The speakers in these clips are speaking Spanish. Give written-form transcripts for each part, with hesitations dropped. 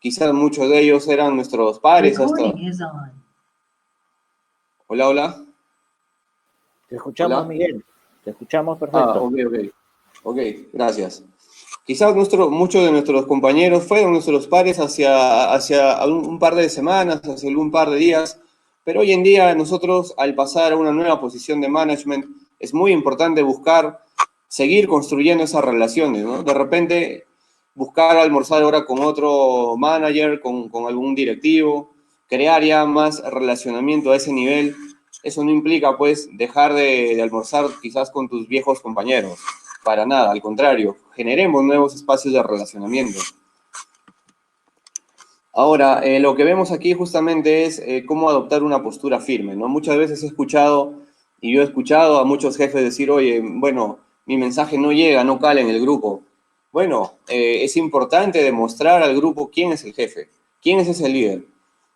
quizás muchos de ellos eran nuestros padres hasta... Hola, hola. Te escuchamos, Hola. Miguel. Te escuchamos perfecto. Ok, gracias. Quizás muchos de nuestros compañeros fueron nuestros pares hacia un par de semanas, hacia algún par de días, pero hoy en día nosotros, al pasar a una nueva posición de management, es muy importante buscar, seguir construyendo esas relaciones, ¿no? De repente, buscar almorzar ahora con otro manager, con algún directivo, crear ya más relacionamiento a ese nivel. Eso no implica, pues, dejar de almorzar quizás con tus viejos compañeros. Para nada, al contrario, generemos nuevos espacios de relacionamiento. Ahora, lo que vemos aquí justamente es cómo adoptar una postura firme, ¿no? Muchas veces he escuchado, y yo he escuchado a muchos jefes decir, oye, bueno, mi mensaje no llega, no cala en el grupo. Bueno, es importante demostrar al grupo quién es el jefe, quién es ese líder.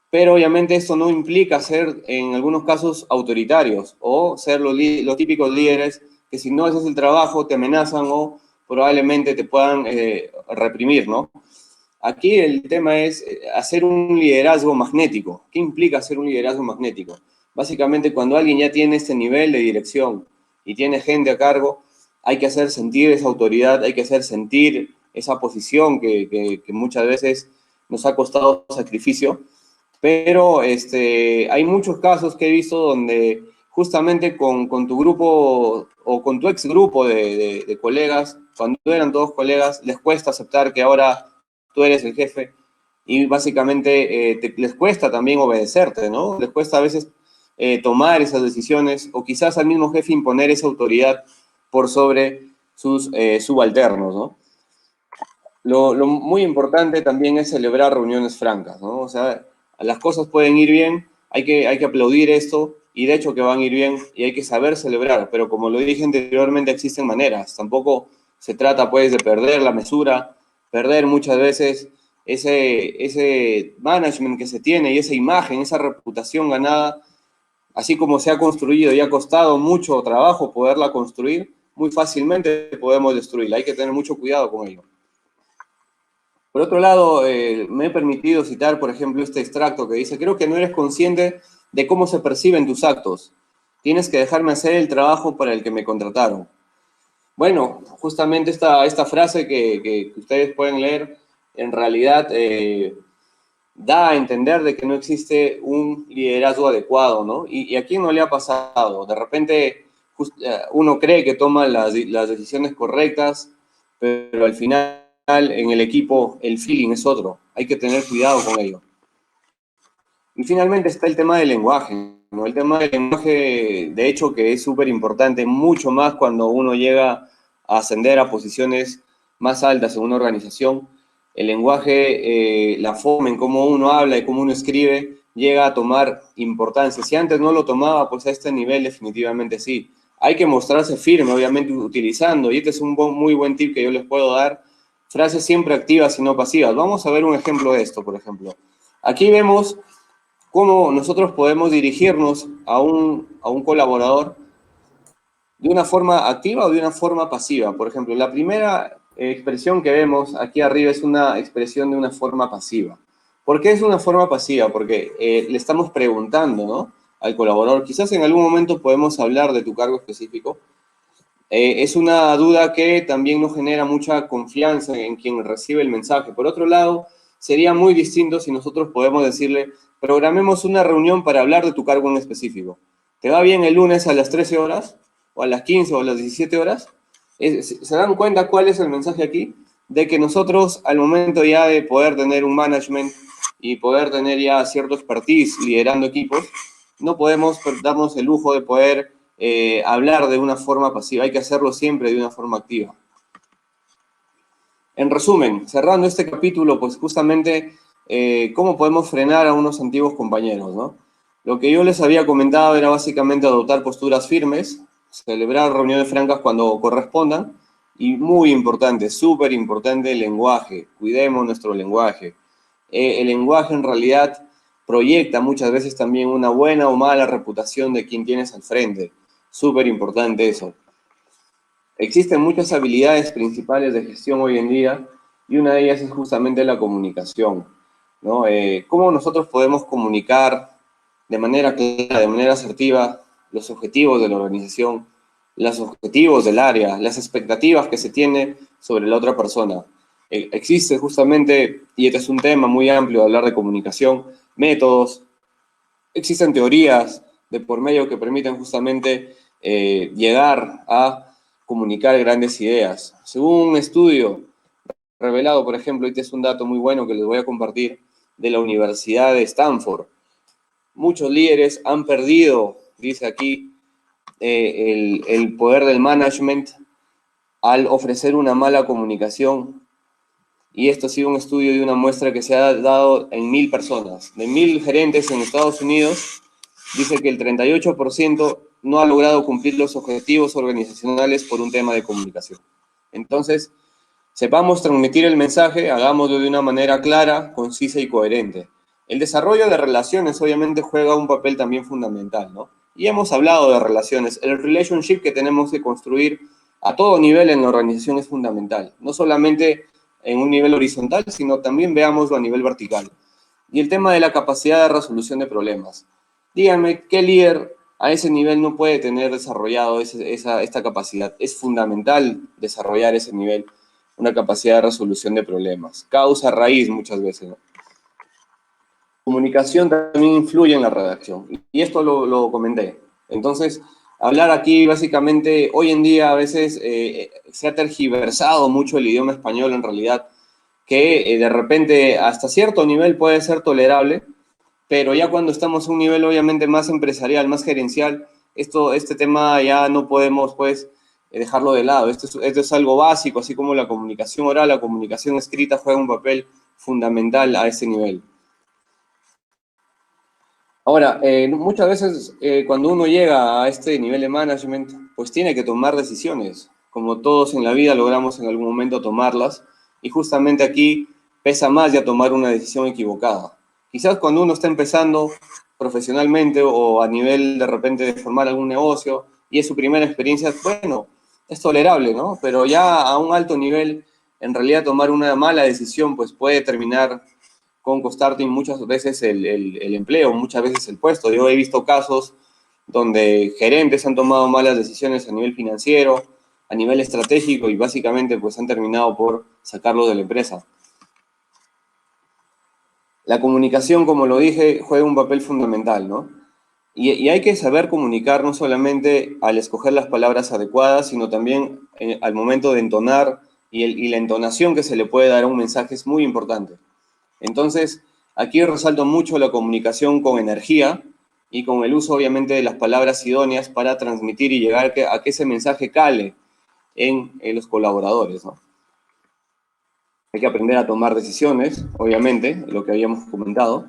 Pero obviamente esto no implica ser, en algunos casos, autoritarios o ser los típicos líderes que si no haces el trabajo te amenazan o probablemente te puedan reprimir, ¿no? Aquí el tema es hacer un liderazgo magnético. ¿Qué implica hacer un liderazgo magnético? Básicamente, cuando alguien ya tiene este nivel de dirección y tiene gente a cargo, hay que hacer sentir esa autoridad, hay que hacer sentir esa posición que muchas veces nos ha costado sacrificio. Pero hay muchos casos que he visto donde justamente con tu grupo o con tu ex grupo de colegas, cuando eran todos colegas, les cuesta aceptar que ahora tú eres el jefe y básicamente les cuesta también obedecerte, ¿no? Les cuesta a veces tomar esas decisiones o quizás al mismo jefe imponer esa autoridad por sobre sus subalternos, ¿no? Lo muy importante también es celebrar reuniones francas, ¿no? O sea, las cosas pueden ir bien, hay que aplaudir esto y de hecho que van a ir bien y hay que saber celebrar, pero como lo dije anteriormente, existen maneras. Tampoco se trata pues de perder la mesura, perder muchas veces ese management que se tiene y esa imagen, esa reputación ganada, así como se ha construido y ha costado mucho trabajo poderla construir, muy fácilmente podemos destruirla. Hay que tener mucho cuidado con ello. Por otro lado, me he permitido citar, por ejemplo, este extracto que dice, creo que no eres consciente de cómo se perciben tus actos. Tienes que dejarme hacer el trabajo para el que me contrataron. Bueno, justamente esta frase que ustedes pueden leer, en realidad da a entender de que no existe un liderazgo adecuado, ¿no? Y a quién no le ha pasado. De repente uno cree que toma las decisiones correctas, pero al final en el equipo el feeling es otro. Hay que tener cuidado con ello. Y finalmente está el tema del lenguaje, ¿no? El tema del lenguaje, de hecho, que es súper importante, mucho más cuando uno llega a ascender a posiciones más altas en una organización. El lenguaje, la forma en cómo uno habla y cómo uno escribe, llega a tomar importancia. Si antes no lo tomaba, pues a este nivel definitivamente sí. Hay que mostrarse firme, obviamente, utilizando, y este es un muy buen tip que yo les puedo dar, frases siempre activas y no pasivas. Vamos a ver un ejemplo de esto, por ejemplo. Aquí vemos cómo nosotros podemos dirigirnos a un colaborador de una forma activa o de una forma pasiva. Por ejemplo, la primera expresión que vemos aquí arriba es una expresión de una forma pasiva. ¿Por qué es una forma pasiva? Porque le estamos preguntando, ¿no?, al colaborador. Quizás en algún momento podemos hablar de tu cargo específico. Es una duda que también nos genera mucha confianza en quien recibe el mensaje. Por otro lado, sería muy distinto si nosotros podemos decirle, programemos una reunión para hablar de tu cargo en específico. ¿Te va bien el lunes a las 13 horas? ¿O a las 15 o a las 17 horas? ¿Se dan cuenta cuál es el mensaje aquí? De que nosotros, al momento ya de poder tener un management y poder tener ya cierto expertise liderando equipos, no podemos darnos el lujo de poder hablar de una forma pasiva, hay que hacerlo siempre de una forma activa. En resumen, cerrando este capítulo, pues justamente cómo podemos frenar a unos antiguos compañeros, ¿no? Lo que yo les había comentado era básicamente adoptar posturas firmes, celebrar reuniones francas cuando correspondan, y muy importante, súper importante el lenguaje, cuidemos nuestro lenguaje. El lenguaje en realidad proyecta muchas veces también una buena o mala reputación de quien tienes al frente. Súper importante eso. Existen muchas habilidades principales de gestión hoy en día y una de ellas es justamente la comunicación. ¿no? ¿Cómo nosotros podemos comunicar de manera clara, de manera asertiva, los objetivos de la organización, los objetivos del área, las expectativas que se tiene sobre la otra persona? Existe justamente, y este es un tema muy amplio de hablar de comunicación, métodos, existen teorías de por medio que permiten justamente llegar a comunicar grandes ideas. Según un estudio revelado, por ejemplo, este es un dato muy bueno que les voy a compartir, de la Universidad de Stanford. Muchos líderes han perdido, dice aquí, el poder del management al ofrecer una mala comunicación. Y esto ha sido un estudio de una muestra que se ha dado en 1000 personas. De 1000 gerentes en Estados Unidos, dice que el 38% no ha logrado cumplir los objetivos organizacionales por un tema de comunicación. Entonces, sepamos transmitir el mensaje, hagámoslo de una manera clara, concisa y coherente. El desarrollo de relaciones obviamente juega un papel también fundamental, ¿no? Y hemos hablado de relaciones. El relationship que tenemos que construir a todo nivel en la organización es fundamental. No solamente en un nivel horizontal, sino también veámoslo a nivel vertical. Y el tema de la capacidad de resolución de problemas. Díganme, ¿qué líder a ese nivel no puede tener desarrollado esta capacidad? Es fundamental desarrollar ese nivel, una capacidad de resolución de problemas. Causa raíz muchas veces, ¿no? Comunicación también influye en la redacción, y esto lo comenté. Entonces, hablar aquí básicamente, hoy en día a veces se ha tergiversado mucho el idioma español en realidad, que de repente hasta cierto nivel puede ser tolerable, pero ya cuando estamos a un nivel obviamente más empresarial, más gerencial, este tema ya no podemos pues dejarlo de lado. Esto es algo básico, así como la comunicación oral, la comunicación escrita juega un papel fundamental a ese nivel. Ahora, muchas veces cuando uno llega a este nivel de management, pues tiene que tomar decisiones. Como todos en la vida logramos en algún momento tomarlas, y justamente aquí pesa más ya tomar una decisión equivocada. Quizás cuando uno está empezando profesionalmente o a nivel de repente de formar algún negocio y es su primera experiencia, bueno, es tolerable, ¿no? Pero ya a un alto nivel, en realidad tomar una mala decisión pues puede terminar con costarte muchas veces el empleo, muchas veces el puesto. Yo he visto casos donde gerentes han tomado malas decisiones a nivel financiero, a nivel estratégico, y básicamente pues han terminado por sacarlo de la empresa. La comunicación, como lo dije, juega un papel fundamental, ¿no? Y hay que saber comunicar no solamente al escoger las palabras adecuadas, sino también al momento de entonar, y la entonación que se le puede dar a un mensaje es muy importante. Entonces, aquí resalto mucho la comunicación con energía y con el uso, obviamente, de las palabras idóneas para transmitir y llegar a que ese mensaje cale en los colaboradores, ¿no? Hay que aprender a tomar decisiones, obviamente, lo que habíamos comentado.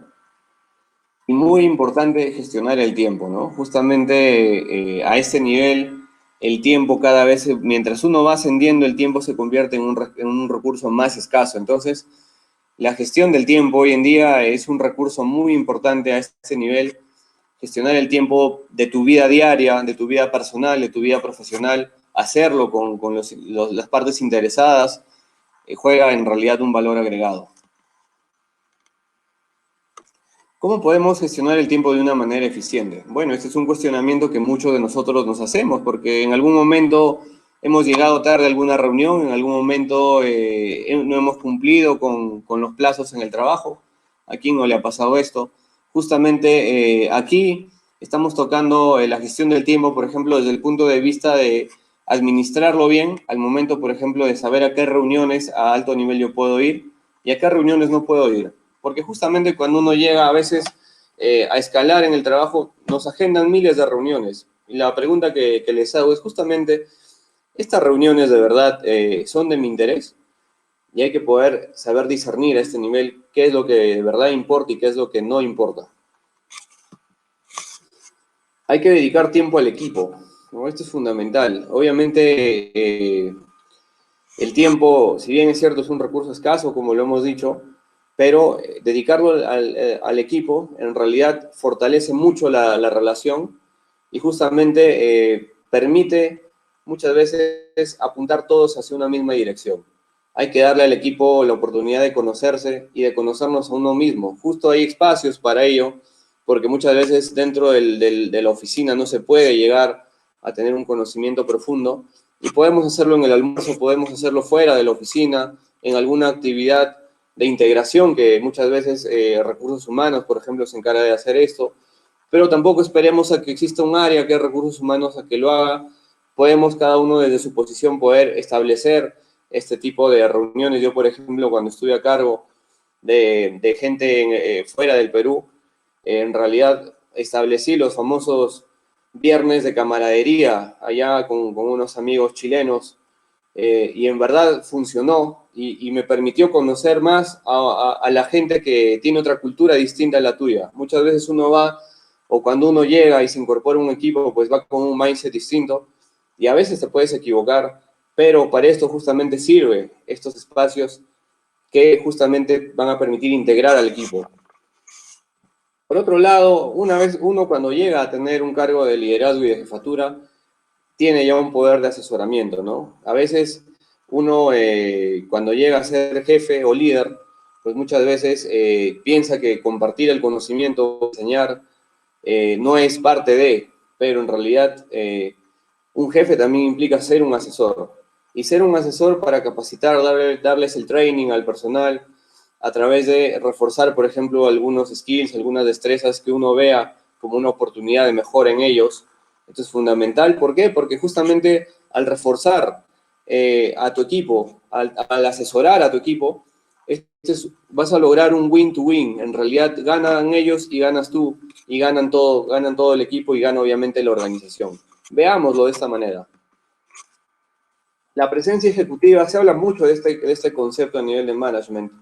Y muy importante gestionar el tiempo, ¿no? Justamente a este nivel, el tiempo cada vez, mientras uno va ascendiendo, el tiempo se convierte en un recurso más escaso. Entonces, la gestión del tiempo hoy en día es un recurso muy importante a este nivel. Gestionar el tiempo de tu vida diaria, de tu vida personal, de tu vida profesional, hacerlo con las partes interesadas, juega en realidad un valor agregado. ¿Cómo podemos gestionar el tiempo de una manera eficiente? Bueno, este es un cuestionamiento que muchos de nosotros nos hacemos, porque en algún momento hemos llegado tarde a alguna reunión, en algún momento no hemos cumplido con los plazos en el trabajo. ¿A quién no le ha pasado esto? Justamente aquí estamos tocando la gestión del tiempo, por ejemplo, desde el punto de vista de administrarlo bien, al momento, por ejemplo, de saber a qué reuniones a alto nivel yo puedo ir y a qué reuniones no puedo ir. Porque justamente cuando uno llega a veces a escalar en el trabajo, nos agendan miles de reuniones. Y la pregunta que les hago es justamente, ¿estas reuniones de verdad son de mi interés? Y hay que poder saber discernir a este nivel qué es lo que de verdad importa y qué es lo que no importa. Hay que dedicar tiempo al equipo, ¿no? Esto es fundamental. Obviamente, el tiempo, si bien es cierto, es un recurso escaso, como lo hemos dicho, pero dedicarlo al equipo en realidad fortalece mucho la relación y justamente permite muchas veces apuntar todos hacia una misma dirección. hay que darle al equipo la oportunidad de conocerse y de conocernos a uno mismo. Justo hay espacios para ello, porque muchas veces dentro de la oficina no se puede llegar a tener un conocimiento profundo, y podemos hacerlo en el almuerzo, podemos hacerlo fuera de la oficina, en alguna actividad de integración que muchas veces recursos humanos, por ejemplo, se encarga de hacer esto, pero tampoco esperemos a que exista un área que es recursos humanos a que lo haga. Podemos cada uno desde su posición poder establecer este tipo de reuniones. Yo, por ejemplo, cuando estuve a cargo de gente fuera del Perú, en realidad establecí los famosos viernes de camaradería allá con unos amigos chilenos, y en verdad funcionó y me permitió conocer más a la gente que tiene otra cultura distinta a la tuya. Muchas veces uno va, o cuando uno llega y se incorpora a un equipo, pues va con un mindset distinto y a veces te puedes equivocar, pero para esto justamente sirve estos espacios que justamente van a permitir integrar al equipo. Por otro lado, una vez uno cuando llega a tener un cargo de liderazgo y de jefatura, tiene ya un poder de asesoramiento, ¿no? A veces uno cuando llega a ser jefe o líder, pues muchas veces piensa que compartir el conocimiento, enseñar, no es parte de, pero en realidad un jefe también implica ser un asesor. Y ser un asesor para capacitar, darles el training al personal, a través de reforzar, por ejemplo, algunos skills, algunas destrezas que uno vea como una oportunidad de mejora en ellos. Esto es fundamental. ¿Por qué? Porque justamente al reforzar a tu equipo, al asesorar a tu equipo, vas a lograr un win-to-win. En realidad ganan ellos y ganas tú, y ganan todo el equipo y gana obviamente la organización. Veámoslo de esta manera. La presencia ejecutiva, se habla mucho de este concepto a nivel de management.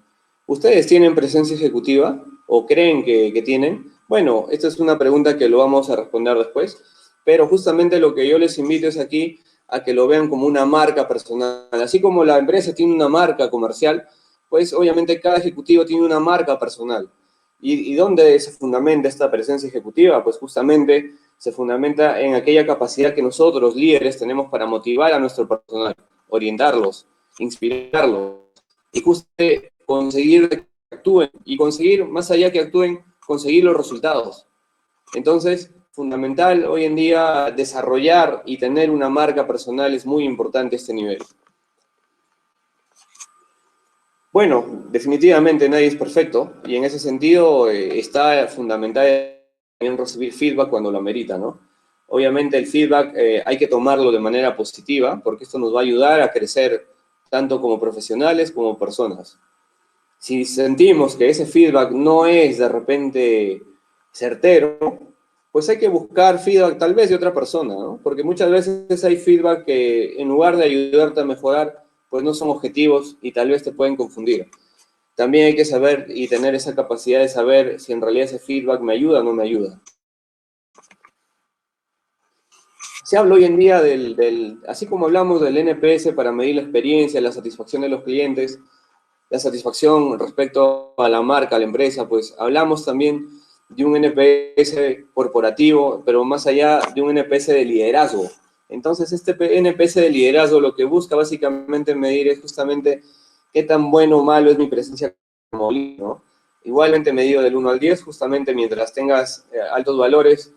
¿Ustedes tienen presencia ejecutiva o creen que tienen? Bueno, esta es una pregunta que lo vamos a responder después, pero justamente lo que yo les invito es aquí a que lo vean como una marca personal. Así como la empresa tiene una marca comercial, pues obviamente cada ejecutivo tiene una marca personal. ¿Y dónde se fundamenta esta presencia ejecutiva? Pues justamente se fundamenta en aquella capacidad que nosotros, los líderes, tenemos para motivar a nuestro personal, orientarlos, inspirarlos, y justamente conseguir que actúen, y conseguir, más allá que actúen, conseguir los resultados. Entonces, fundamental hoy en día desarrollar y tener una marca personal es muy importante a este nivel. Bueno, definitivamente nadie es perfecto, y en ese sentido está fundamental también recibir feedback cuando lo amerita, ¿no? Obviamente el feedback hay que tomarlo de manera positiva, porque esto nos va a ayudar a crecer tanto como profesionales como personas. Si sentimos que ese feedback no es de repente certero, pues hay que buscar feedback tal vez de otra persona, ¿no? Porque muchas veces hay feedback que en lugar de ayudarte a mejorar, pues no son objetivos y tal vez te pueden confundir. También hay que saber y tener esa capacidad de saber si en realidad ese feedback me ayuda o no me ayuda. Se habla hoy en día así como hablamos del NPS para medir la experiencia, la satisfacción de los clientes, la satisfacción respecto a la marca, a la empresa, pues hablamos también de un NPS corporativo, pero más allá de un NPS de liderazgo. Entonces, este NPS de liderazgo lo que busca básicamente medir es justamente qué tan bueno o malo es mi presencia como líder, ¿no? Igualmente medido del 1 al 10, justamente mientras tengas altos valores,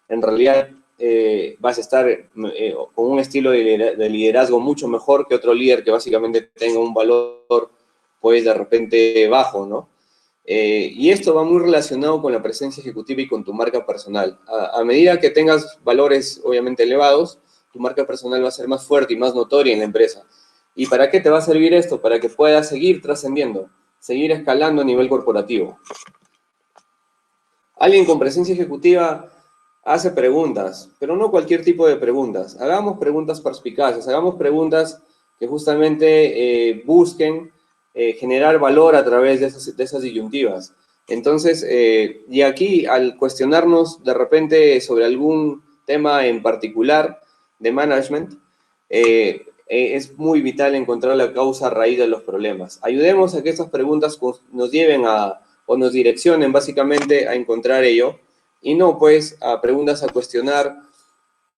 en realidad vas a estar con un estilo de liderazgo mucho mejor que otro líder que básicamente tenga un valor pues de repente bajo, ¿no? Y esto va muy relacionado con la presencia ejecutiva y con tu marca personal. A medida que tengas valores obviamente elevados, tu marca personal va a ser más fuerte y más notoria en la empresa. ¿Y para qué te va a servir esto? Para que puedas seguir trascendiendo, seguir escalando a nivel corporativo. Alguien con presencia ejecutiva hace preguntas, pero no cualquier tipo de preguntas. Hagamos preguntas perspicaces, hagamos preguntas que justamente busquen generar valor a través de esas disyuntivas. Entonces, y aquí al cuestionarnos de repente sobre algún tema en particular de management, es muy vital encontrar la causa raíz de los problemas. Ayudemos a que estas preguntas nos lleven o nos direccionen básicamente a encontrar ello, y no pues a preguntas a cuestionar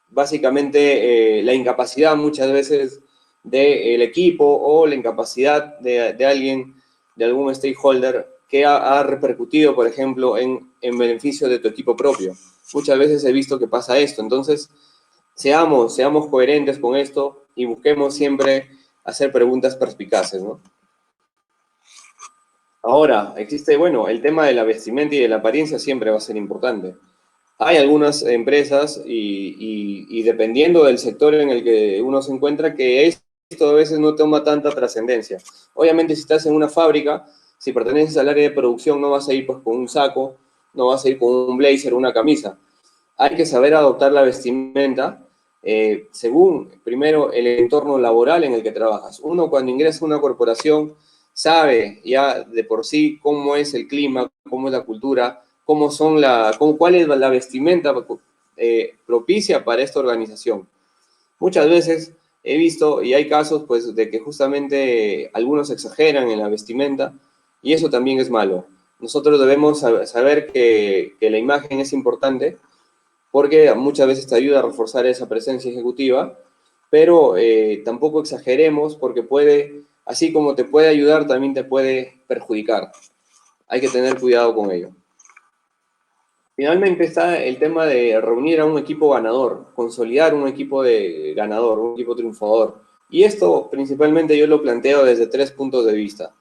básicamente la incapacidad muchas veces del equipo o la incapacidad de alguien, de algún stakeholder que ha repercutido, por ejemplo, en beneficio de tu equipo propio. Muchas veces he visto que pasa esto. Entonces, seamos coherentes con esto y busquemos siempre hacer preguntas perspicaces, ¿no? Ahora, existe, bueno, el tema de la vestimenta y de la apariencia siempre va a ser importante. Hay algunas empresas y dependiendo del sector en el que uno se encuentra, que esto a veces no toma tanta trascendencia. Obviamente, si estás en una fábrica, si perteneces al área de producción, no vas a ir pues, con un saco, no vas a ir con un blazer, una camisa. Hay que saber adoptar la vestimenta según, primero, el entorno laboral en el que trabajas. Uno cuando ingresa a una corporación sabe ya de por sí cómo es el clima, cómo es la cultura, cuál es la vestimenta propicia para esta organización. Muchas veces he visto, y hay casos, pues, de que justamente algunos exageran en la vestimenta, y eso también es malo. Nosotros debemos saber que la imagen es importante, porque muchas veces te ayuda a reforzar esa presencia ejecutiva, pero tampoco exageremos porque puede, así como te puede ayudar, también te puede perjudicar. Hay que tener cuidado con ello. Finalmente está el tema de reunir a un equipo ganador, consolidar un equipo de ganador, un equipo triunfador. Y esto principalmente yo lo planteo desde 3 puntos de vista.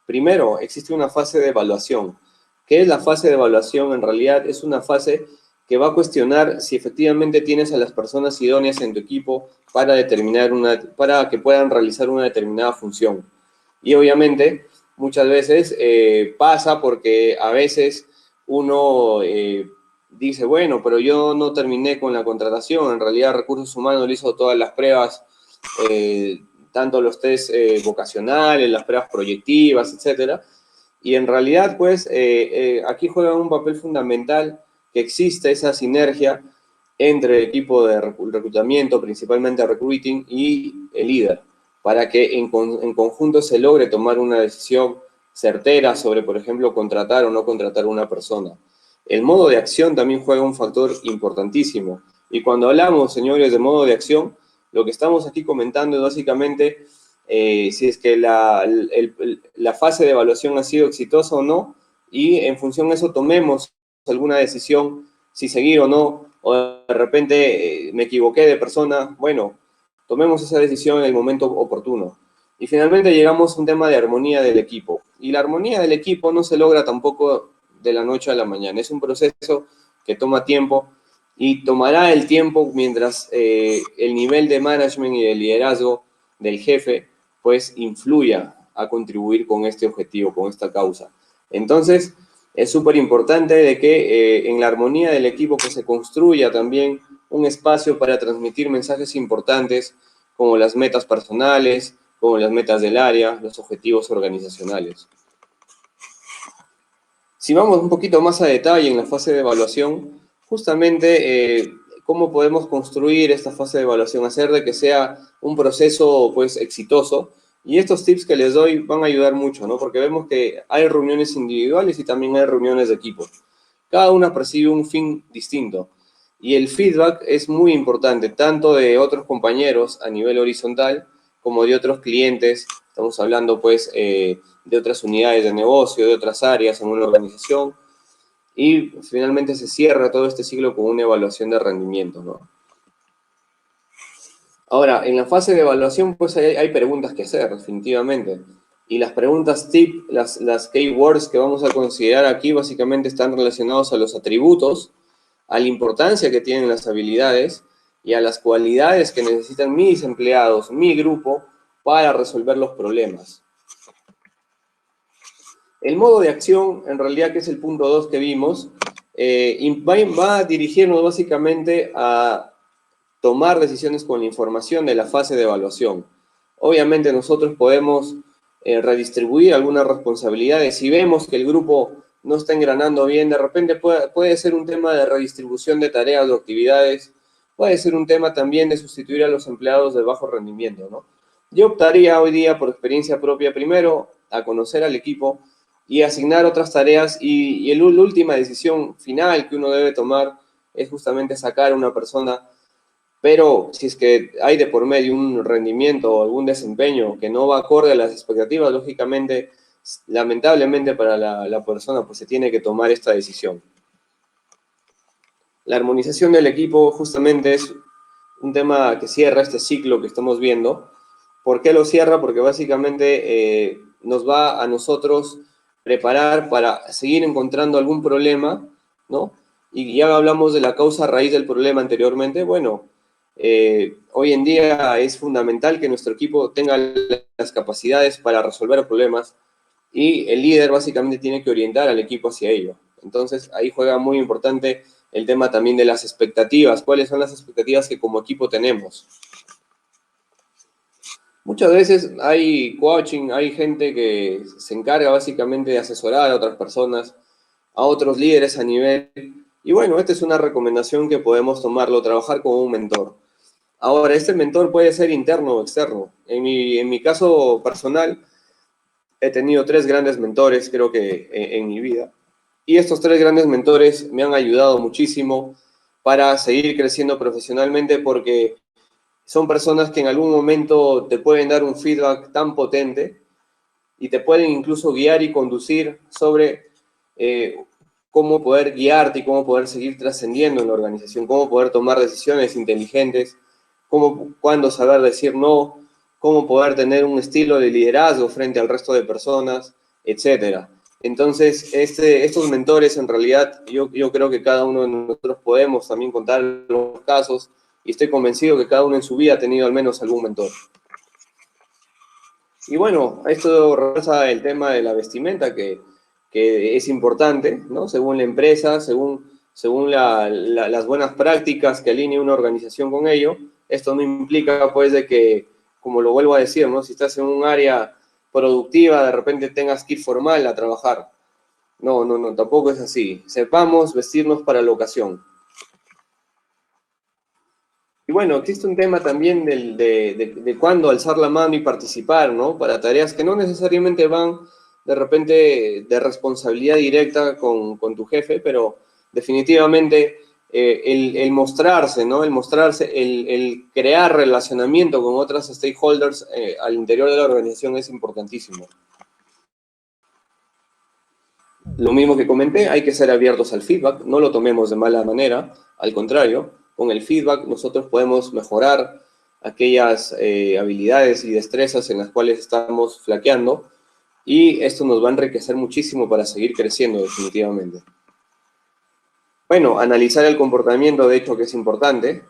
Primero, existe una fase de evaluación. ¿Qué es la fase de evaluación? En realidad es una fase que va a cuestionar si efectivamente tienes a las personas idóneas en tu equipo para que puedan realizar una determinada función. Y obviamente muchas veces pasa porque a veces uno dice, bueno, pero yo no terminé con la contratación, en realidad Recursos Humanos le hizo todas las pruebas, eh, tanto los test vocacionales, las pruebas proyectivas, etcétera, y en realidad, pues, aquí juega un papel fundamental que existe esa sinergia entre el equipo de reclutamiento, principalmente recruiting, y el líder, para que en conjunto se logre tomar una decisión certera sobre, por ejemplo, contratar o no contratar a una persona. El modo de acción también juega un factor importantísimo. Y cuando hablamos, señores, de modo de acción, lo que estamos aquí comentando es básicamente si es que la fase de evaluación ha sido exitosa o no, y en función de eso tomemos alguna decisión, si seguir o no, o de repente me equivoqué de persona, bueno, tomemos esa decisión en el momento oportuno. Y finalmente llegamos a un tema de armonía del equipo. Y la armonía del equipo no se logra tampoco de la noche a la mañana. Es un proceso que toma tiempo y tomará el tiempo mientras el nivel de management y de liderazgo del jefe pues influya a contribuir con este objetivo, con esta causa. Entonces, es súper importante de que en la armonía del equipo pues se construya también un espacio para transmitir mensajes importantes como las metas personales, como las metas del área, los objetivos organizacionales. Si vamos un poquito más a detalle en la fase de evaluación, justamente cómo podemos construir esta fase de evaluación, hacer de que sea un proceso pues exitoso. Y estos tips que les doy van a ayudar mucho, ¿no? Porque vemos que hay reuniones individuales y también hay reuniones de equipo. Cada una persigue un fin distinto. Y el feedback es muy importante, tanto de otros compañeros a nivel horizontal como de otros clientes. Estamos hablando pues de otras unidades de negocio, de otras áreas en una organización, y finalmente se cierra todo este ciclo con una evaluación de rendimiento, ¿no? Ahora, en la fase de evaluación, pues hay preguntas que hacer, definitivamente. Y las preguntas tip, las keywords que vamos a considerar aquí, básicamente están relacionados a los atributos, a la importancia que tienen las habilidades y a las cualidades que necesitan mis empleados, mi grupo, para resolver los problemas. El modo de acción, en realidad, que es el punto 2 que vimos, va a dirigirnos básicamente a tomar decisiones con la información de la fase de evaluación. Obviamente nosotros podemos redistribuir algunas responsabilidades. Si vemos que el grupo no está engranando bien, de repente puede ser un tema de redistribución de tareas o actividades, puede ser un tema también de sustituir a los empleados de bajo rendimiento, ¿no? Yo optaría hoy día, por experiencia propia, primero a conocer al equipo y asignar otras tareas, y la última decisión final que uno debe tomar es justamente sacar a una persona pero si es que hay de por medio un rendimiento o algún desempeño que no va acorde a las expectativas, lógicamente, lamentablemente para la persona, pues se tiene que tomar esta decisión. La armonización del equipo justamente es un tema que cierra este ciclo que estamos viendo. ¿Por qué lo cierra? Porque básicamente nos va a nosotros preparar para seguir encontrando algún problema, ¿no? Y ya hablamos de la causa raíz del problema anteriormente. Bueno, hoy en día es fundamental que nuestro equipo tenga las capacidades para resolver problemas y el líder básicamente tiene que orientar al equipo hacia ello. Entonces ahí juega muy importante el tema también de las expectativas. ¿Cuáles son las expectativas que como equipo tenemos? Muchas veces hay coaching, hay gente que se encarga básicamente de asesorar a otras personas, a otros líderes a nivel. Y bueno, esta es una recomendación que podemos tomarlo, trabajar con un mentor. Ahora, este mentor puede ser interno o externo. En mi caso personal, he tenido 3 grandes mentores, creo que en mi vida. Y estos 3 grandes mentores me han ayudado muchísimo para seguir creciendo profesionalmente porque son personas que en algún momento te pueden dar un feedback tan potente y te pueden incluso guiar y conducir sobre cómo poder guiarte y cómo poder seguir trascendiendo en la organización, cómo poder tomar decisiones inteligentes, cuándo saber decir no, cómo poder tener un estilo de liderazgo frente al resto de personas, etcétera. Entonces, estos mentores, en realidad, yo creo que cada uno de nosotros podemos también contar los casos y estoy convencido que cada uno en su vida ha tenido al menos algún mentor. Y bueno, esto refuerza el tema de la vestimenta, que es importante, ¿no? Según la empresa, según las buenas prácticas que alinee una organización con ello. Esto no implica, pues, de que, como lo vuelvo a decir, ¿no? Si estás en un área productiva, de repente tengas que ir formal a trabajar. No, no, no, tampoco es así. Sepamos vestirnos para la ocasión. Y bueno, existe un tema también de cuándo alzar la mano y participar, ¿no? Para tareas que no necesariamente van de repente de responsabilidad directa con tu jefe, pero definitivamente el mostrarse, ¿no? El mostrarse, el crear relacionamiento con otras stakeholders al interior de la organización es importantísimo. Lo mismo que comenté, hay que ser abiertos al feedback, no lo tomemos de mala manera, al contrario, con el feedback nosotros podemos mejorar aquellas habilidades y destrezas en las cuales estamos flaqueando y esto nos va a enriquecer muchísimo para seguir creciendo definitivamente. Bueno, analizar el comportamiento, de hecho, que es importante.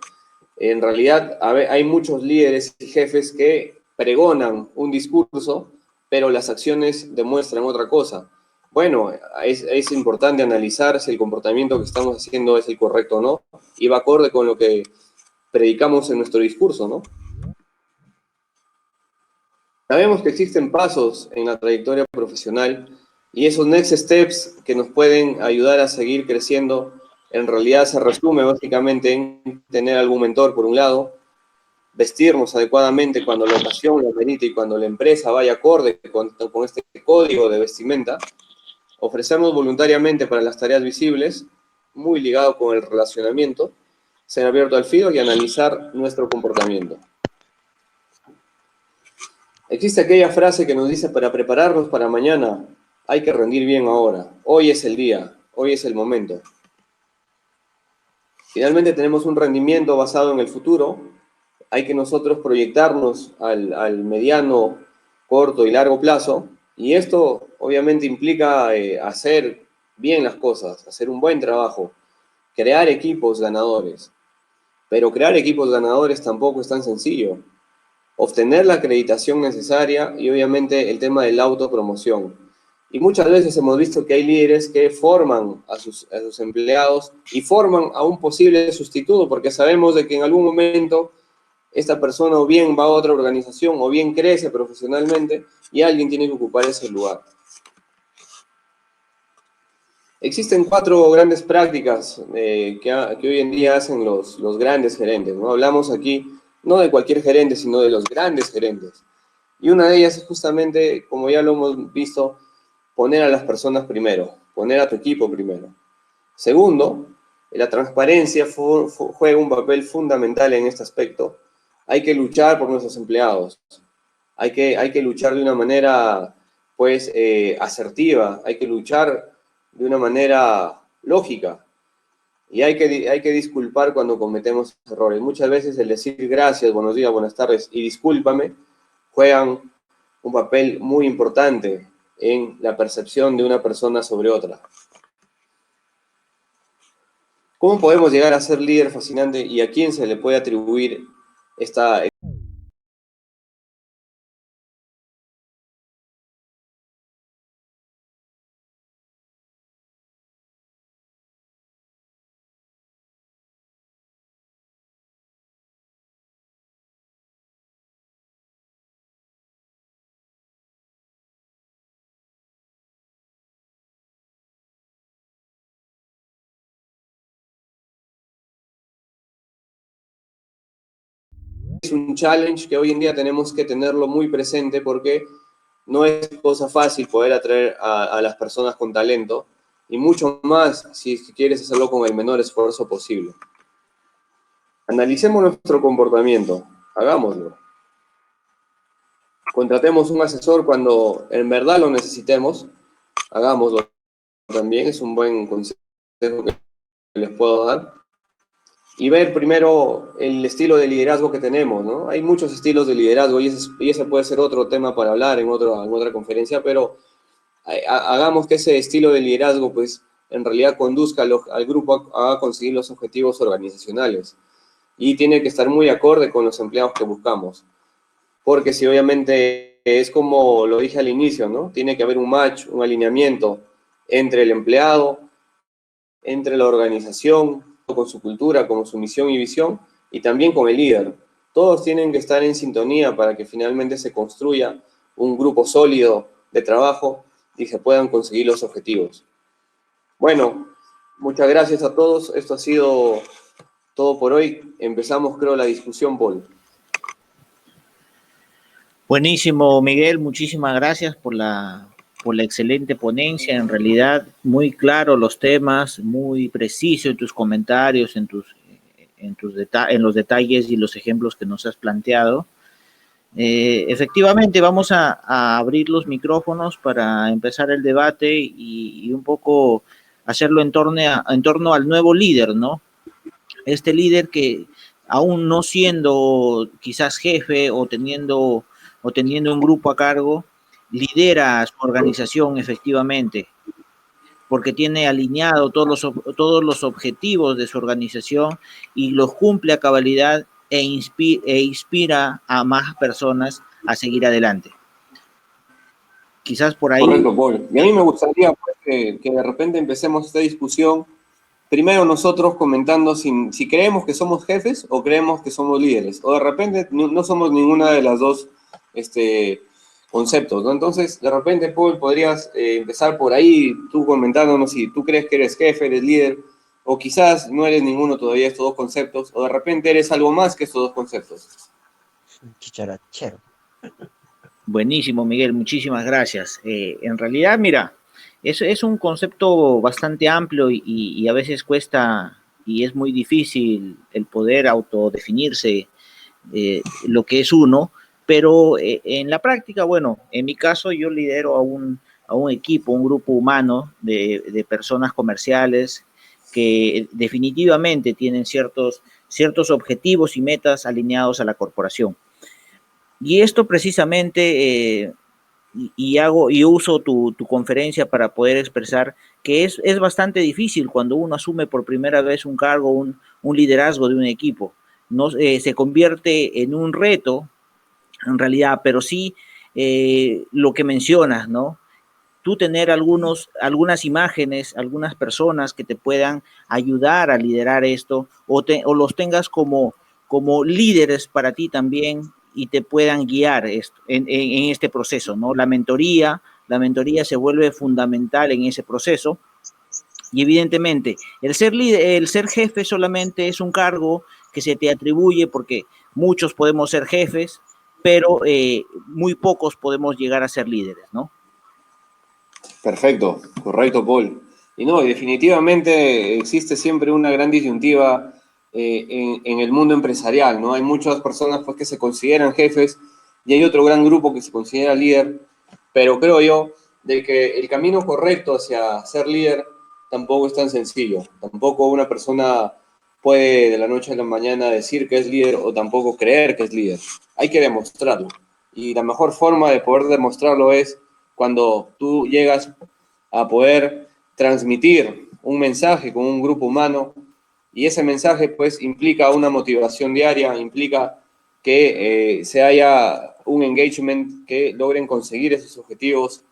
En realidad hay muchos líderes y jefes que pregonan un discurso, pero las acciones demuestran otra cosa. Bueno, es importante analizar si el comportamiento que estamos haciendo es el correcto o no, y va acorde con lo que predicamos en nuestro discurso, ¿no? Sabemos que existen pasos en la trayectoria profesional y esos next steps que nos pueden ayudar a seguir creciendo, en realidad se resume básicamente en tener algún mentor por un lado, vestirnos adecuadamente cuando la ocasión lo permite y cuando la empresa vaya acorde con este código de vestimenta, ofrecernos voluntariamente para las tareas visibles, muy ligado con el relacionamiento, ser abierto al feedback y analizar nuestro comportamiento. Existe aquella frase que nos dice, para prepararnos para mañana, hay que rendir bien ahora. Hoy es el día, hoy es el momento. Finalmente tenemos un rendimiento basado en el futuro. Hay que nosotros proyectarnos al mediano, corto y largo plazo. Y esto obviamente implica hacer bien las cosas, hacer un buen trabajo, crear equipos ganadores. Pero crear equipos ganadores tampoco es tan sencillo. Obtener la acreditación necesaria y obviamente el tema de la autopromoción. Y muchas veces hemos visto que hay líderes que forman a sus empleados y forman a un posible sustituto, porque sabemos de que en algún momento esta persona o bien va a otra organización o bien crece profesionalmente y alguien tiene que ocupar ese lugar. Existen 4 grandes prácticas que hoy en día hacen los grandes gerentes, ¿no? Hablamos aquí no de cualquier gerente, sino de los grandes gerentes. Y una de ellas es justamente, como ya lo hemos visto, poner a las personas primero, poner a tu equipo primero. Segundo, La transparencia juega un papel fundamental en este aspecto. Hay que luchar por nuestros empleados. Hay que luchar de una manera, pues, asertiva. Hay que luchar de una manera lógica. Y hay que disculpar cuando cometemos errores. Muchas veces el decir gracias, buenos días, buenas tardes y discúlpame juegan un papel muy importante en la percepción de una persona sobre otra. ¿Cómo podemos llegar a ser líder fascinante y a quién se le puede atribuir esta... Es un challenge que hoy en día tenemos que tenerlo muy presente porque no es cosa fácil poder atraer a las personas con talento y mucho más si quieres hacerlo con el menor esfuerzo posible. Analicemos nuestro comportamiento, hagámoslo. Contratemos un asesor cuando en verdad lo necesitemos, hagámoslo también, es un buen consejo que les puedo dar. Y ver primero el estilo de liderazgo que tenemos, ¿no? Hay muchos estilos de liderazgo y ese puede ser otro tema para hablar en otra conferencia, pero hagamos que ese estilo de liderazgo, pues, en realidad conduzca al grupo a conseguir los objetivos organizacionales. Y tiene que estar muy acorde con los empleados que buscamos. Porque si obviamente es como lo dije al inicio, ¿no? Tiene que haber un match, un alineamiento entre el empleado, entre la organización, con su cultura, con su misión y visión, y también con el líder. Todos tienen que estar en sintonía para que finalmente se construya un grupo sólido de trabajo y se puedan conseguir los objetivos. Bueno, muchas gracias a todos. Esto ha sido todo por hoy. Empezamos, creo, la discusión, Paul. Buenísimo, Miguel. Muchísimas gracias por la excelente ponencia. En realidad, muy claro los temas, muy preciso en tus comentarios, en los detalles y los ejemplos que nos has planteado. Efectivamente, vamos a abrir los micrófonos para empezar el debate y un poco hacerlo en torno al nuevo líder, ¿no? Este líder que aún no siendo quizás jefe o teniendo un grupo a cargo, lidera su organización efectivamente, porque tiene alineado todos los objetivos de su organización y los cumple a cabalidad e inspira a más personas a seguir adelante. Quizás por ahí... Correcto, Paul. Y a mí me gustaría pues, que de repente empecemos esta discusión, primero nosotros comentando si creemos que somos jefes o creemos que somos líderes, o de repente no somos ninguna de las dos conceptos, ¿no? Entonces, de repente, Paul, podrías empezar por ahí, tú comentándonos si tú crees que eres jefe, eres líder, o quizás no eres ninguno todavía de estos dos conceptos, o de repente eres algo más que estos dos conceptos. Chicharachero. Buenísimo, Miguel, muchísimas gracias. En realidad, mira, es un concepto bastante amplio y a veces cuesta y es muy difícil el poder autodefinirse lo que es uno, pero en la práctica, bueno, en mi caso yo lidero a un equipo, un grupo humano de personas comerciales que definitivamente tienen ciertos objetivos y metas alineados a la corporación. Y esto precisamente, y uso tu conferencia para poder expresar que es bastante difícil cuando uno asume por primera vez un cargo, un liderazgo de un equipo. No, se convierte en un reto, en realidad, pero sí lo que mencionas, ¿no? Tú tener algunas imágenes, algunas personas que te puedan ayudar a liderar esto, o los tengas como líderes para ti también y te puedan guiar en este proceso, ¿no? La mentoría se vuelve fundamental en ese proceso. Y evidentemente, el ser jefe solamente es un cargo que se te atribuye porque muchos podemos ser jefes, pero muy pocos podemos llegar a ser líderes, ¿no? Perfecto, correcto, Paul. Y no, y definitivamente existe siempre una gran disyuntiva en el mundo empresarial, ¿no? Hay muchas personas pues, que se consideran jefes y hay otro gran grupo que se considera líder, pero creo yo de que el camino correcto hacia ser líder tampoco es tan sencillo. Tampoco una persona puede de la noche a la mañana decir que es líder o tampoco creer que es líder. Hay que demostrarlo. Y la mejor forma de poder demostrarlo es cuando tú llegas a poder transmitir un mensaje con un grupo humano y ese mensaje pues implica una motivación diaria, implica que se haya un engagement, que logren conseguir esos objetivos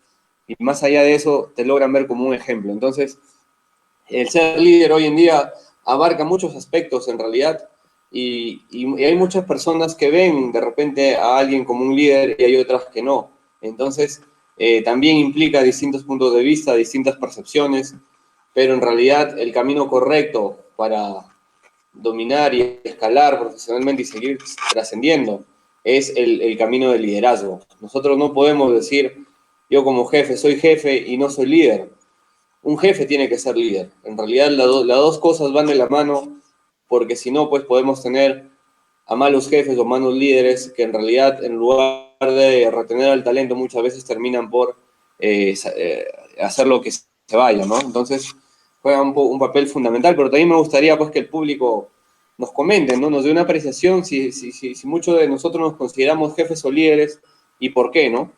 y más allá de eso te logran ver como un ejemplo. Entonces, el ser líder hoy en día abarca muchos aspectos en realidad y hay muchas personas que ven de repente a alguien como un líder y hay otras que no. Entonces, también implica distintos puntos de vista, distintas percepciones, pero en realidad el camino correcto para dominar y escalar profesionalmente y seguir trascendiendo es el camino del liderazgo. Nosotros no podemos decir, yo como jefe soy jefe y no soy líder. Un jefe tiene que ser líder. En realidad las dos cosas van de la mano porque si no, pues podemos tener a malos jefes o malos líderes que en realidad en lugar de retener al talento muchas veces terminan por hacer lo que se vaya, ¿no? Entonces juega un papel fundamental, pero también me gustaría pues que el público nos comente, ¿no? Nos dé una apreciación si muchos de nosotros nos consideramos jefes o líderes y por qué, ¿no?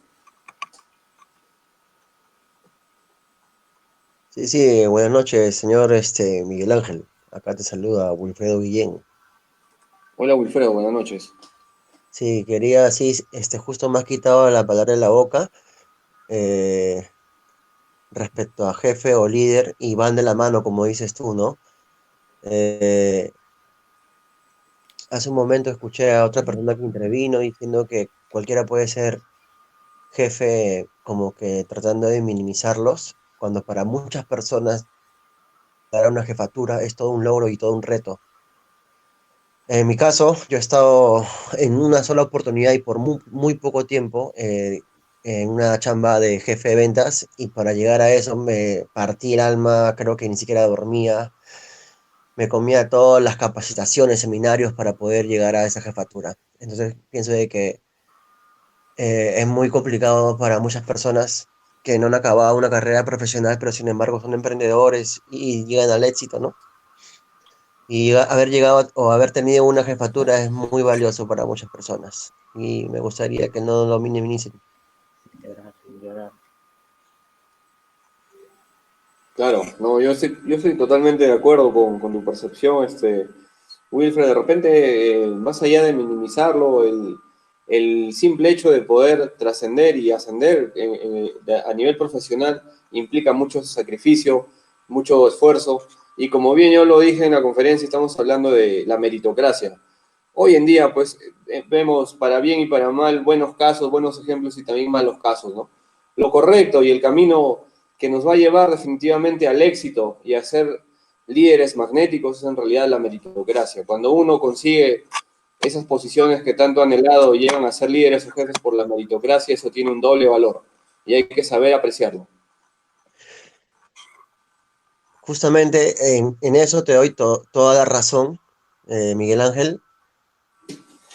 Sí, sí, buenas noches, señor Miguel Ángel. Acá te saluda Wilfredo Guillén. Hola Wilfredo, buenas noches. Sí, quería, sí, justo me has quitado la palabra de la boca eh, respecto a jefe o líder y van de la mano, como dices tú, ¿no? Eh, Hace un momento escuché a otra persona que intervino diciendo que cualquiera puede ser jefe, como que tratando de minimizarlos, cuando para muchas personas dar una jefatura es todo un logro y todo un reto. En mi caso, yo he estado en una sola oportunidad y por muy poco tiempo en una chamba de jefe de ventas y para llegar a eso me partí el alma, creo que ni siquiera dormía, me comía todas las capacitaciones, seminarios para poder llegar a esa jefatura. Entonces pienso de que es muy complicado para muchas personas que no han acabado una carrera profesional, pero sin embargo son emprendedores y llegan al éxito, ¿no? Y haber llegado o haber tenido una jefatura es muy valioso para muchas personas. Y me gustaría que no lo minimicen. Claro, no, yo estoy totalmente de acuerdo con tu percepción, Wilfred. De repente, más allá de minimizarlo, el simple hecho de poder trascender y ascender a nivel profesional implica mucho sacrificio, mucho esfuerzo. Y como bien yo lo dije en la conferencia, estamos hablando de la meritocracia. Hoy en día, pues, vemos para bien y para mal buenos casos, buenos ejemplos y también malos casos, ¿no? Lo correcto y el camino que nos va a llevar definitivamente al éxito y a ser líderes magnéticos es en realidad la meritocracia. Cuando uno consigue esas posiciones que tanto han anhelado y llegan a ser líderes o jefes por la meritocracia, eso tiene un doble valor y hay que saber apreciarlo. Justamente en eso te doy toda la razón, Miguel Ángel,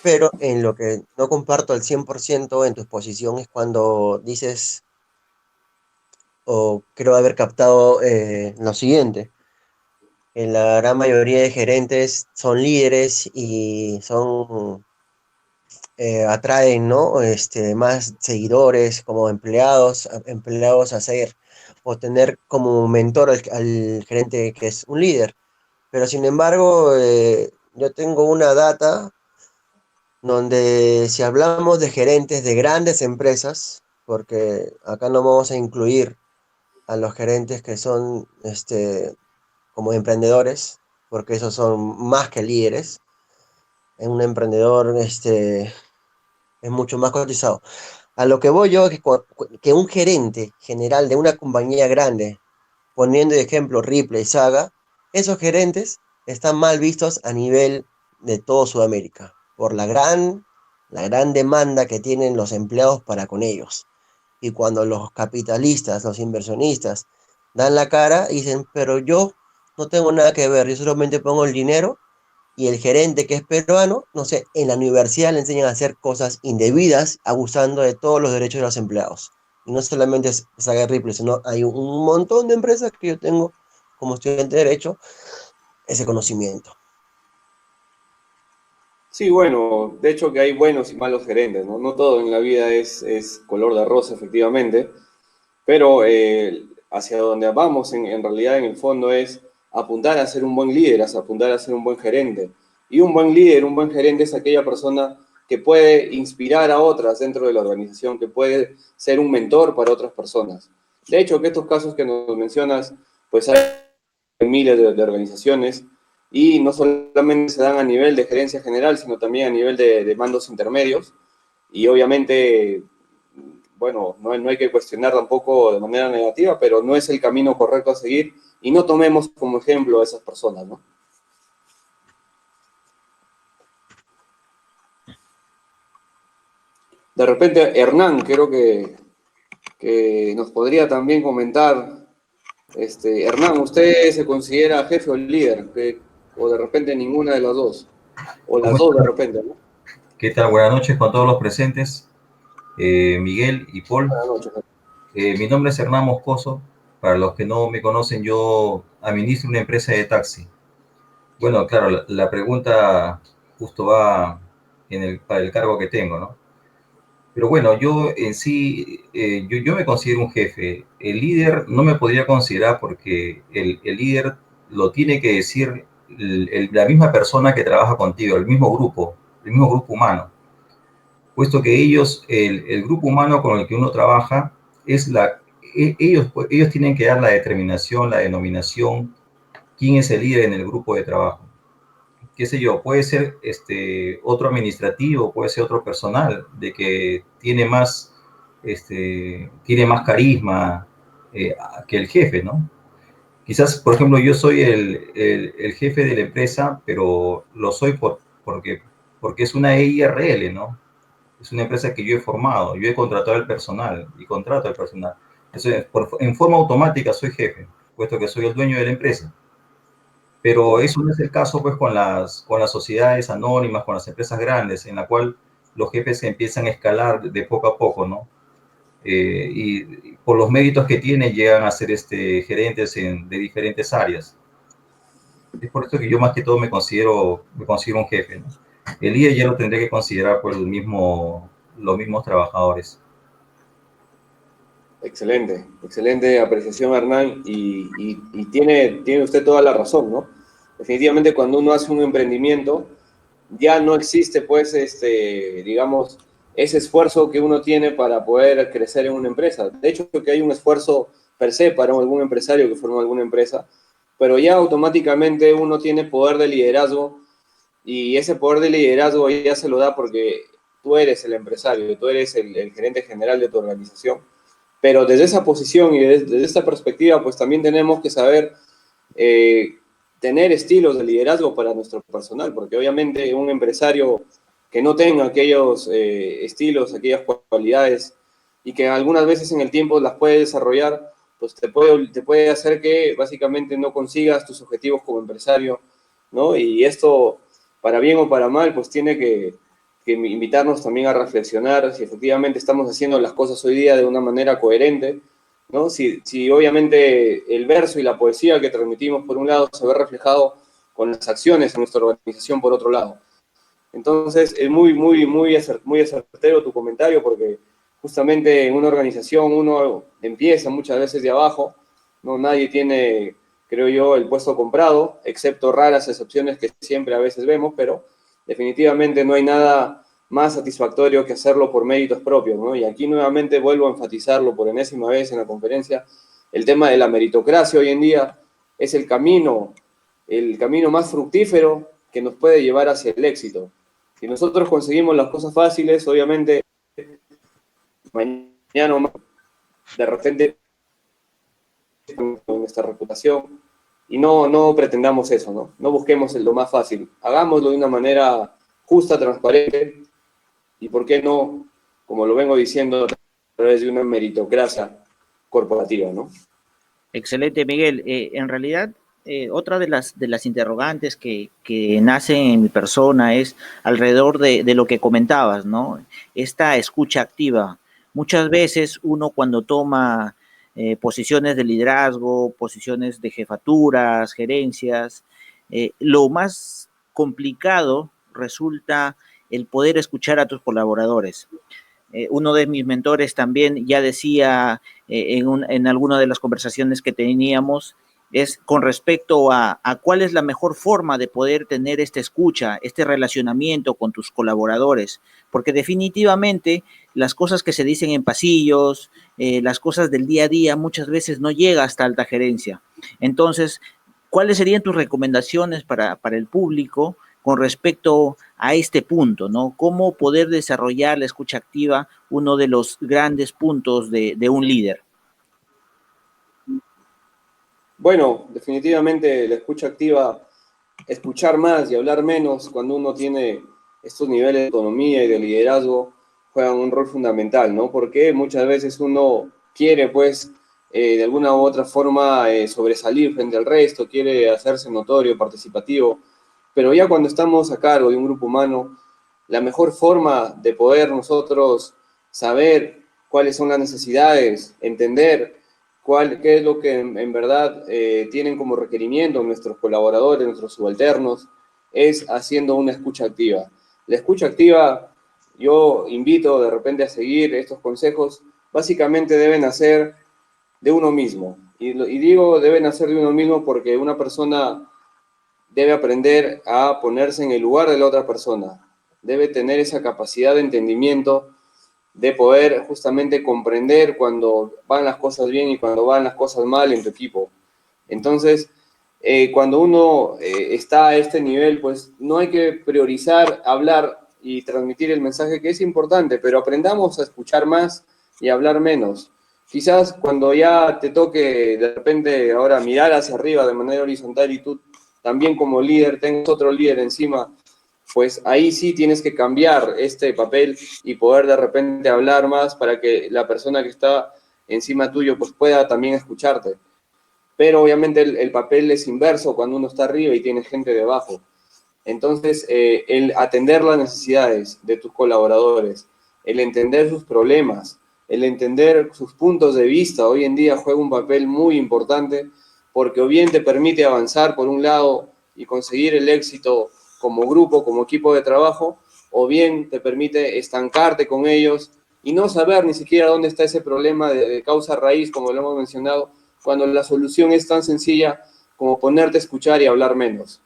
pero en lo que no comparto al 100% en tu exposición es cuando dices, o creo haber captado lo siguiente, que la gran mayoría de gerentes son líderes y son atraen, ¿no? Más seguidores como empleados, empleados a ser o tener como mentor al gerente que es un líder. Pero sin embargo, yo tengo una data donde si hablamos de gerentes de grandes empresas, porque acá no vamos a incluir a los gerentes que son como emprendedores, porque esos son más que líderes. Un emprendedor es mucho más cotizado. A lo que voy yo es que un gerente general de una compañía grande, poniendo de ejemplo Ripley, Saga, esos gerentes están mal vistos a nivel de todo Sudamérica, por la gran demanda que tienen los empleados para con ellos. Y cuando los capitalistas, los inversionistas, dan la cara y dicen, pero yo no tengo nada que ver, yo solamente pongo el dinero y el gerente que es peruano, no sé, en la universidad le enseñan a hacer cosas indebidas, abusando de todos los derechos de los empleados. Y no solamente es Saga Ripley, sino hay un montón de empresas que yo tengo como estudiante de Derecho ese conocimiento. Sí, bueno, de hecho que hay buenos y malos gerentes, ¿no? No todo en la vida es color de rosa, efectivamente, pero hacia donde vamos en realidad en el fondo es apuntar a ser un buen líder, a apuntar a ser un buen gerente. Y un buen líder, un buen gerente es aquella persona que puede inspirar a otras dentro de la organización, que puede ser un mentor para otras personas. De hecho, que estos casos que nos mencionas, pues hay miles de organizaciones y no solamente se dan a nivel de gerencia general, sino también a nivel de mandos intermedios. Y obviamente, bueno, no hay que cuestionar tampoco de manera negativa, pero no es el camino correcto a seguir y no tomemos como ejemplo a esas personas, ¿no? De repente, Hernán, creo que nos podría también comentar, Hernán, ¿usted se considera jefe o líder? O de repente ninguna de las dos, o ¿Cómo las dos de estás? repente, ¿no? ¿Qué tal? Buenas noches con todos los presentes, Miguel y Paul. Buenas noches. Mi nombre es Hernán Moscoso. Para los que no me conocen, yo administro una empresa de taxi. Bueno, claro, la pregunta justo va para el cargo que tengo, ¿no? Pero bueno, yo en sí, yo me considero un jefe. El líder no me podría considerar porque el líder lo tiene que decir la misma persona que trabaja contigo, el mismo grupo humano. Puesto que el grupo humano con el que uno trabaja, ellos tienen que dar la determinación, la denominación, quién es el líder en el grupo de trabajo. Qué sé yo, puede ser otro administrativo, puede ser otro personal, de que tiene más carisma que el jefe, ¿no? Quizás, por ejemplo, yo soy el jefe de la empresa, pero lo soy porque es una EIRL, ¿no? Es una empresa que yo he formado, yo he contratado al personal y contrato al personal. Entonces, en forma automática soy jefe, puesto que soy el dueño de la empresa. Pero eso no es el caso pues con las sociedades anónimas, con las empresas grandes, en la cual los jefes se empiezan a escalar de poco a poco, ¿no? Y por los méritos que tienen llegan a ser gerentes de diferentes áreas. Es por eso que yo más que todo me considero un jefe, ¿no? El líder ya lo tendré que considerar por los mismos trabajadores. Excelente, excelente apreciación, Hernán, y tiene usted toda la razón, ¿no? Definitivamente cuando uno hace un emprendimiento, ya no existe, pues, digamos, ese esfuerzo que uno tiene para poder crecer en una empresa. De hecho, creo que hay un esfuerzo per se para algún empresario que forma alguna empresa, pero ya automáticamente uno tiene poder de liderazgo y ese poder de liderazgo ya se lo da porque tú eres el empresario, tú eres el gerente general de tu organización. Pero desde esa posición y desde esta perspectiva, pues también tenemos que saber eh, tener estilos de liderazgo para nuestro personal, porque obviamente un empresario que no tenga aquellos estilos, aquellas cualidades y que algunas veces en el tiempo las puede desarrollar, pues te puede hacer que básicamente no consigas tus objetivos como empresario, ¿no? Y esto, para bien o para mal, pues tiene que invitarnos también a reflexionar si efectivamente estamos haciendo las cosas hoy día de una manera coherente, ¿no? Si obviamente el verso y la poesía que transmitimos por un lado se ve reflejado con las acciones en nuestra organización por otro lado. Entonces, es muy acertero tu comentario porque justamente en una organización uno empieza muchas veces de abajo, ¿no? Nadie tiene, creo yo, el puesto comprado, excepto raras excepciones que siempre a veces vemos, pero definitivamente no hay nada más satisfactorio que hacerlo por méritos propios, ¿no? Y aquí nuevamente vuelvo a enfatizarlo por enésima vez en la conferencia, el tema de la meritocracia hoy en día es el camino más fructífero que nos puede llevar hacia el éxito. Si nosotros conseguimos las cosas fáciles, obviamente, mañana o más, de repente, con nuestra reputación, y no pretendamos eso, ¿no? No busquemos lo más fácil. Hagámoslo de una manera justa, transparente, y por qué no, como lo vengo diciendo, a través de una meritocracia corporativa, ¿no? Excelente, Miguel. En realidad, otra de las interrogantes que nacen en mi persona es alrededor de lo que comentabas, ¿no? Esta escucha activa. Muchas veces uno cuando toma posiciones de liderazgo, posiciones de jefaturas, gerencias, lo más complicado resulta el poder escuchar a tus colaboradores. Uno de mis mentores también ya decía en alguna de las conversaciones que teníamos, es con respecto a cuál es la mejor forma de poder tener esta escucha, este relacionamiento con tus colaboradores, porque definitivamente las cosas que se dicen en pasillos, las cosas del día a día, muchas veces no llega hasta alta gerencia. Entonces, ¿cuáles serían tus recomendaciones para el público con respecto a este punto, ¿no? ¿Cómo poder desarrollar la escucha activa, uno de los grandes puntos de un líder? Bueno, definitivamente la escucha activa, escuchar más y hablar menos cuando uno tiene estos niveles de autonomía y de liderazgo juegan un rol fundamental, ¿no? Porque muchas veces uno quiere, pues, de alguna u otra forma sobresalir frente al resto, quiere hacerse notorio, participativo, pero ya cuando estamos a cargo de un grupo humano, la mejor forma de poder nosotros saber cuáles son las necesidades, entender qué es lo que en verdad tienen como requerimiento nuestros colaboradores, nuestros subalternos, es haciendo una escucha activa. La escucha activa, yo invito de repente a seguir estos consejos, básicamente deben hacer de uno mismo. Y digo deben hacer de uno mismo porque una persona debe aprender a ponerse en el lugar de la otra persona, debe tener esa capacidad de entendimiento de poder justamente comprender cuando van las cosas bien y cuando van las cosas mal en tu equipo. Entonces, cuando uno está a este nivel, pues no hay que priorizar hablar y transmitir el mensaje que es importante, pero aprendamos a escuchar más y a hablar menos. Quizás cuando ya te toque de repente ahora mirar hacia arriba de manera horizontal y tú también como líder tengas otro líder encima, pues ahí sí tienes que cambiar este papel y poder de repente hablar más para que la persona que está encima tuyo pues pueda también escucharte. Pero obviamente el papel es inverso cuando uno está arriba y tiene gente debajo. Entonces, el atender las necesidades de tus colaboradores, el entender sus problemas, el entender sus puntos de vista, hoy en día juega un papel muy importante porque o bien te permite avanzar por un lado y conseguir el éxito como grupo, como equipo de trabajo, o bien te permite estancarte con ellos y no saber ni siquiera dónde está ese problema de causa raíz, como lo hemos mencionado, cuando la solución es tan sencilla como ponerte a escuchar y hablar menos.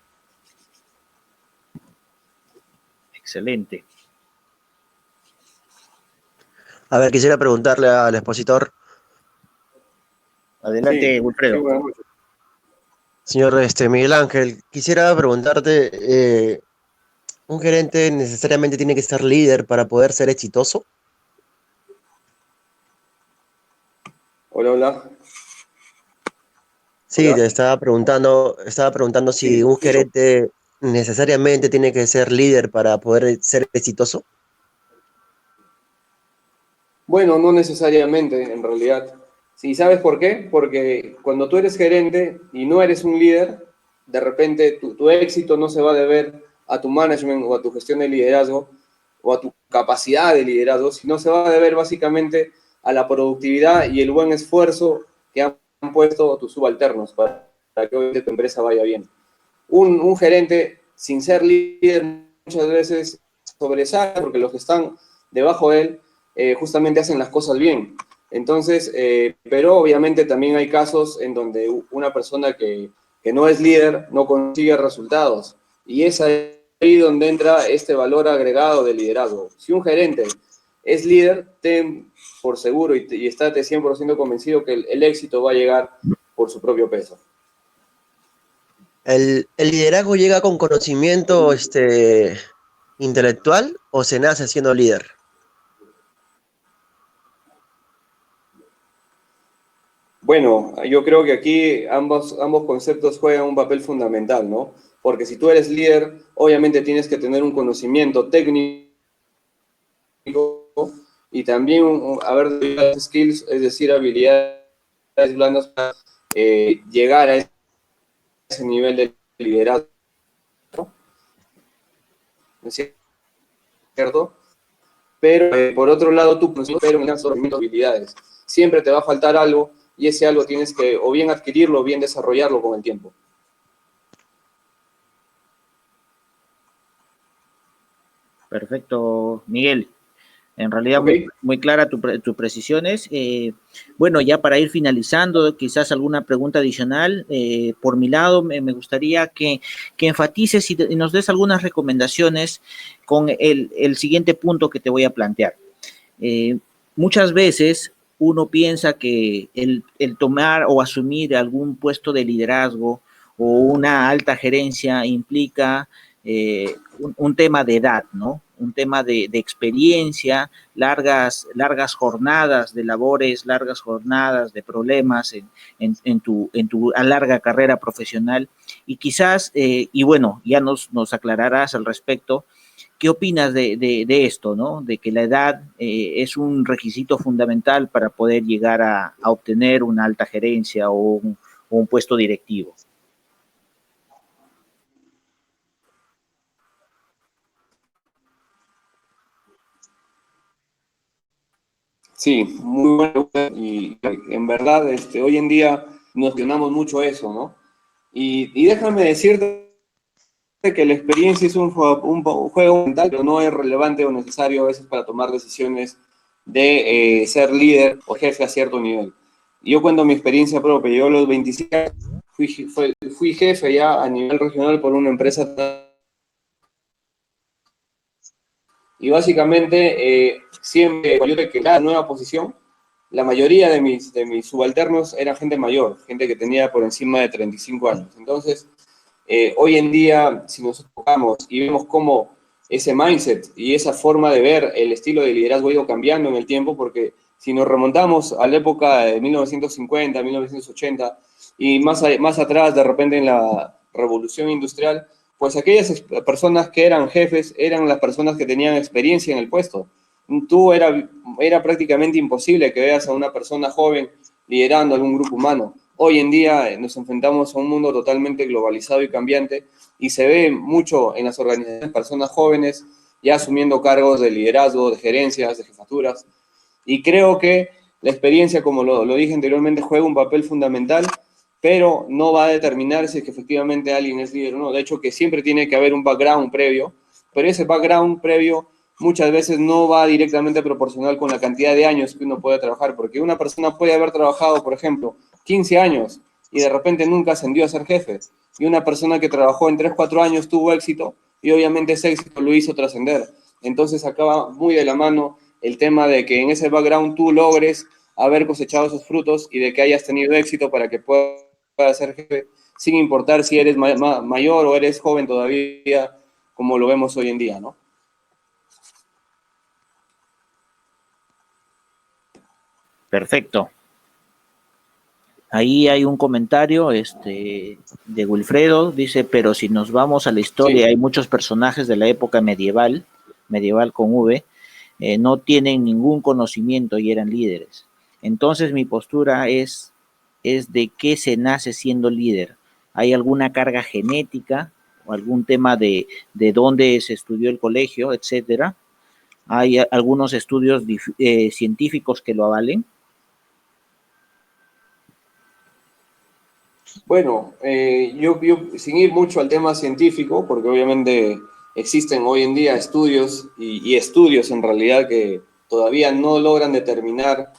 Excelente. A ver, quisiera preguntarle al expositor, Adelante, Sí, sí, Wilfredo. buenas noches. señor Miguel Ángel, quisiera preguntarte, ¿un gerente necesariamente tiene que ser líder para poder ser exitoso? Hola, hola. Sí, Hola. te estaba preguntando Sí, si te un escucho. gerente necesariamente tiene que ser líder para poder ser exitoso. Bueno, no necesariamente, en realidad. Sí, ¿sabes por qué? Porque cuando tú eres gerente y no eres un líder, de repente tu éxito no se va a deber a tu management o a tu gestión de liderazgo o a tu capacidad de liderazgo, sino se va a deber básicamente a la productividad y el buen esfuerzo que han puesto tus subalternos para que obviamente tu empresa vaya bien. Un gerente sin ser líder muchas veces sobresale porque los que están debajo de él justamente hacen las cosas bien. Entonces, pero obviamente también hay casos en donde una persona que no es líder no consigue resultados. Y es ahí donde entra este valor agregado de liderazgo. Si un gerente es líder, ten por seguro y estate 100% convencido que el éxito va a llegar por su propio peso. ¿El liderazgo llega con conocimiento intelectual o se nace siendo líder? Bueno, yo creo que aquí ambos conceptos juegan un papel fundamental, ¿no? Porque si tú eres líder, obviamente tienes que tener un conocimiento técnico y también haber skills, es decir, habilidades blandas para llegar a ese nivel de liderazgo, ¿no es cierto? Pero por otro lado, tú pero unas habilidades. Siempre te va a faltar algo y ese algo tienes que o bien adquirirlo o bien desarrollarlo con el tiempo. Perfecto, Miguel. En realidad, Okay. muy clara tus precisiones. Bueno, ya para ir finalizando, quizás alguna pregunta adicional. Por mi lado, me gustaría que enfatices y nos des algunas recomendaciones con el siguiente punto que te voy a plantear. Muchas veces uno piensa que el tomar o asumir algún puesto de liderazgo o una alta gerencia implica un tema de edad, ¿no? Un tema de experiencia, largas jornadas de labores, largas jornadas de problemas en tu larga carrera profesional. Y quizás, y bueno, ya nos aclararás al respecto, ¿qué opinas de esto, ¿no? De que la edad es un requisito fundamental para poder llegar a obtener una alta gerencia o un puesto directivo. Sí, muy bueno. Y en verdad, hoy en día nos cuestionamos mucho eso, ¿no? Y déjame decirte que la experiencia es un juego mental, pero no es relevante o necesario a veces para tomar decisiones de ser líder o jefe a cierto nivel. Yo cuento mi experiencia propia. Yo a los 25 años fui jefe ya a nivel regional por una empresa. Y básicamente, siempre yo de que cada nueva posición, la mayoría de mis subalternos eran gente mayor, gente que tenía por encima de 35 años. Entonces, hoy en día, si nos enfocamos y vemos cómo ese mindset y esa forma de ver el estilo de liderazgo ha ido cambiando en el tiempo, porque si nos remontamos a la época de 1950, 1980 y más atrás, de repente en la revolución industrial, pues aquellas personas que eran jefes eran las personas que tenían experiencia en el puesto. Era prácticamente imposible que veas a una persona joven liderando algún grupo humano. Hoy en día nos enfrentamos a un mundo totalmente globalizado y cambiante y se ve mucho en las organizaciones personas jóvenes ya asumiendo cargos de liderazgo, de gerencias, de jefaturas. Y creo que la experiencia, como lo dije anteriormente, juega un papel fundamental, pero no va a determinar si es que efectivamente alguien es líder o no. De hecho, que siempre tiene que haber un background previo, pero ese background previo muchas veces no va directamente proporcional con la cantidad de años que uno puede trabajar, porque una persona puede haber trabajado, por ejemplo, 15 años y de repente nunca ascendió a ser jefe, y una persona que trabajó en 3 4 años tuvo éxito y obviamente ese éxito lo hizo trascender. Entonces acaba muy de la mano el tema de que en ese background tú logres haber cosechado esos frutos y de que hayas tenido éxito para que puedas ser jefe, sin importar si eres mayor o eres joven todavía, como lo vemos hoy en día, ¿no? Perfecto. Ahí hay un comentario de Wilfredo, dice, pero si nos vamos a la historia, Sí. hay muchos personajes de la época medieval con V, no tienen ningún conocimiento y eran líderes. Entonces mi postura es de qué se nace siendo líder. ¿Hay alguna carga genética o algún tema de dónde se estudió el colegio, etcétera? ¿Hay algunos estudios científicos que lo avalen? Bueno, yo sin ir mucho al tema científico, porque obviamente existen hoy en día estudios y estudios en realidad que todavía no logran determinar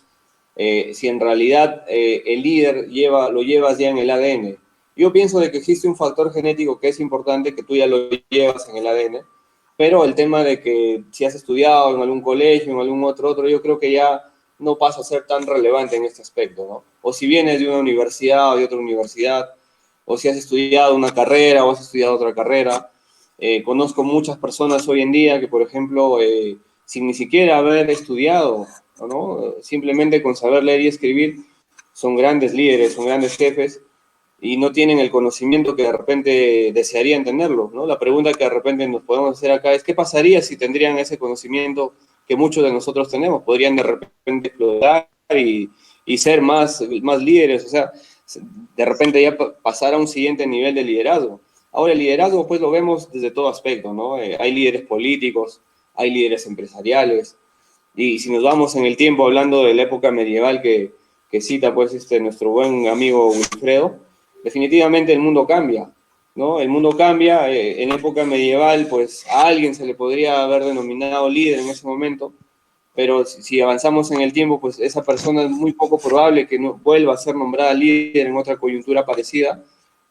si en realidad el líder lo llevas ya en el ADN. Yo pienso de que existe un factor genético que es importante, que tú ya lo llevas en el ADN, pero el tema de que si has estudiado en algún colegio, en algún otro, yo creo que ya no pasa a ser tan relevante en este aspecto, ¿no? O si vienes de una universidad o de otra universidad, o si has estudiado una carrera o has estudiado otra carrera. Conozco muchas personas hoy en día que, por ejemplo, sin ni siquiera haber estudiado, ¿no? Simplemente con saber leer y escribir, son grandes líderes, son grandes jefes y no tienen el conocimiento que de repente desearían tenerlo, ¿no? La pregunta que de repente nos podemos hacer acá es, ¿qué pasaría si tendrían ese conocimiento que muchos de nosotros tenemos? ¿Podrían de repente explotar y ser más líderes? O sea, de repente ya pasar a un siguiente nivel de liderazgo. Ahora, el liderazgo pues lo vemos desde todo aspecto, ¿no? Hay líderes políticos, hay líderes empresariales, y si nos vamos en el tiempo hablando de la época medieval que cita pues nuestro buen amigo Wilfredo, definitivamente el mundo cambia, ¿no? El mundo cambia, en la época medieval pues a alguien se le podría haber denominado líder en ese momento, pero si avanzamos en el tiempo, pues esa persona es muy poco probable que no vuelva a ser nombrada líder en otra coyuntura parecida,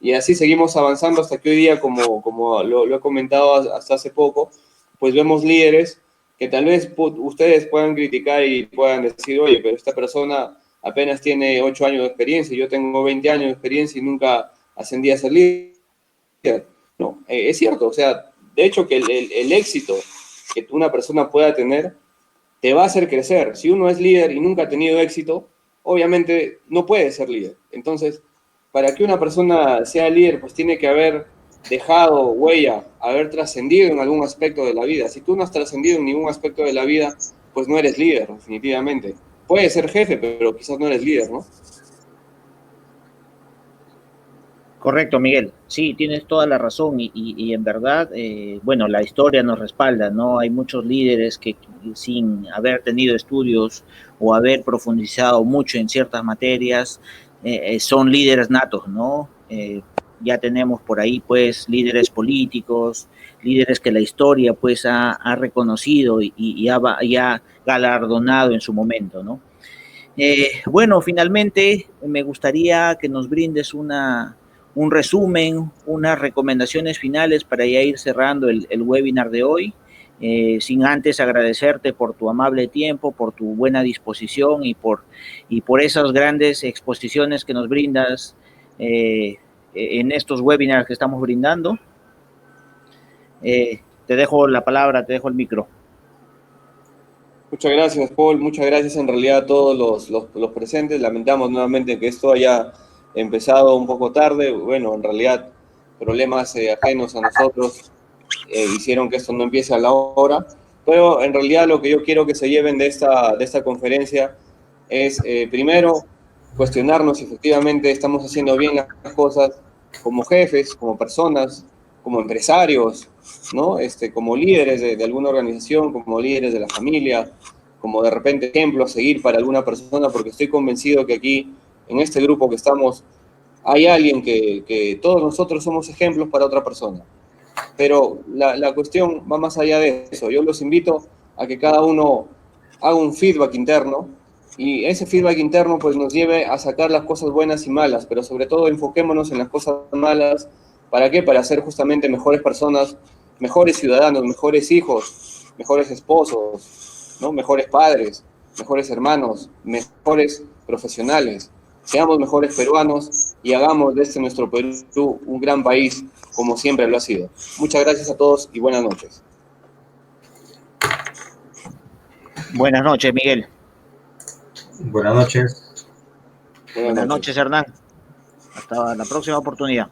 y así seguimos avanzando hasta que hoy día, como lo he comentado hasta hace poco, pues vemos líderes que tal vez ustedes puedan criticar y puedan decir, oye, pero esta persona apenas tiene 8 años de experiencia, yo tengo 20 años de experiencia y nunca ascendí a ser líder. No, es cierto, o sea, de hecho que el éxito que una persona pueda tener te va a hacer crecer. Si uno es líder y nunca ha tenido éxito, obviamente no puede ser líder. Entonces, para que una persona sea líder, pues tiene que haber dejado huella, haber trascendido en algún aspecto de la vida. Si tú no has trascendido en ningún aspecto de la vida, pues no eres líder, definitivamente. Puedes ser jefe, pero quizás no eres líder, ¿no? Correcto, Miguel. Sí, tienes toda la razón y en verdad, bueno, la historia nos respalda, ¿no? Hay muchos líderes que sin haber tenido estudios o haber profundizado mucho en ciertas materias, son líderes natos, ¿no? Ya tenemos por ahí, pues, líderes políticos, líderes que la historia, pues, ha reconocido y ha galardonado en su momento, ¿no? Bueno, finalmente me gustaría que nos brindes un resumen, unas recomendaciones finales para ya ir cerrando el webinar de hoy, sin antes agradecerte por tu amable tiempo, por tu buena disposición y por esas grandes exposiciones que nos brindas en estos webinars que estamos brindando. Te dejo la palabra, te dejo el micro. Muchas gracias, Paul. Muchas gracias en realidad a todos los presentes. Lamentamos nuevamente que esto haya empezado un poco tarde. Bueno, en realidad problemas ajenos a nosotros hicieron que esto no empiece a la hora. Pero en realidad lo que yo quiero que se lleven de esta conferencia es, primero, cuestionarnos si efectivamente estamos haciendo bien las cosas como jefes, como personas, como empresarios, ¿no? Como líderes de alguna organización, como líderes de la familia, como de repente ejemplo a seguir para alguna persona, porque estoy convencido que aquí, en este grupo que estamos, hay alguien que todos nosotros somos ejemplos para otra persona. Pero la cuestión va más allá de eso. Yo los invito a que cada uno haga un feedback interno y ese feedback interno pues nos lleve a sacar las cosas buenas y malas, pero sobre todo enfoquémonos en las cosas malas. ¿Para qué? Para ser justamente mejores personas, mejores ciudadanos, mejores hijos, mejores esposos, ¿no? Mejores padres, mejores hermanos, mejores profesionales. Seamos mejores peruanos y hagamos de este nuestro Perú un gran país como siempre lo ha sido. Muchas gracias a todos y buenas noches. Buenas noches, Miguel. Buenas noches. Buenas noches, Hernán. Hasta la próxima oportunidad.